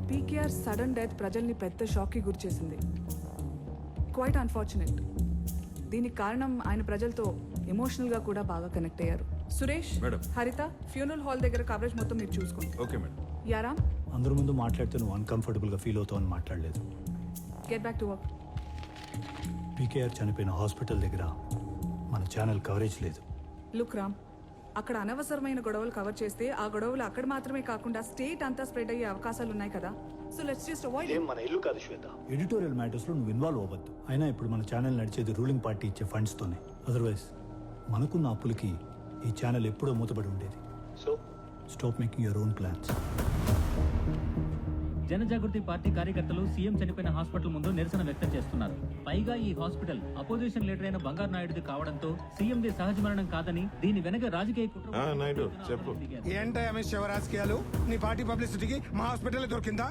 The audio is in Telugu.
పీకేఆర్ సడన్ డెత్ ప్రజల్ని పెద్ద షాక్కి గురిచేసింది. Quite unfortunate. దీనికి కారణం ఆయన ప్రజలతో ఎమోషనల్గా కూడా బాగా కనెక్ట్ అయ్యారు. సురేష్, హరిత, ఫ్యూనరల్ హాల్ దగ్గర కవరేజ్ మొత్తం మీరు చూసుకోండి. Okay madam. యారా, అందరి ముందు మాట్లాడితే నువ్వు అన్కంఫర్టబుల్గా ఫీల్ అవుతావు అని మాట్లాడలేదు. Get back to work. PKR చనిపోయిన హాస్పిటల్ దగ్గర మన ఛానల్ కవరేజ్ లేదు. లుక్ రామ్, అక్కడ అనవసరమైన గొడవలు కవర్ చేస్తే ఆ గొడవలు అక్కడ మాత్రమే కాకుండా స్టేట్ అంతా స్ప్రెడ్ అయ్యే అవకాశాలు ఉన్నాయి కదా. So let's just avoid. మన ఇల్లు కాదు శ్వేత. ఎడిటోరియల్ మ్యాటర్స్ లో నువ్వు ఇన్వాల్వ్ అవ్వద్దు. అయినా ఇప్పుడు మన ఛానల్ నడిచేది రూలింగ్ పార్టీ ఇచ్చే ఫండ్స్ తోనే. అదర్వైజ్ మనకున్న అప్పులకి ఈ ఛానల్ ఎప్పుడో మూతపడి ఉండేది. So stop making your own plans. Janajagruthi party కార్యకర్తలు సీఎం చనిపోయిన హాస్పిటల్ ముందు నిరసన వ్యక్తం చేస్తున్నారు. పైగా ఈ హాస్పిటల్ అపోజిషన్ లీడర్ అయిన బంగారు నాయుడుది కావడంతో సీఎంది సహజ మరణం కాదని దీని వెనక రాజకీయ కుట్ర. నాయుడు చెప్పు. ఏంటయ్యా మీ శివ రాజకీయాలు? నీ పార్టీ పబ్లిసిటీకి మా హాస్పిటల్ దొరికిందా?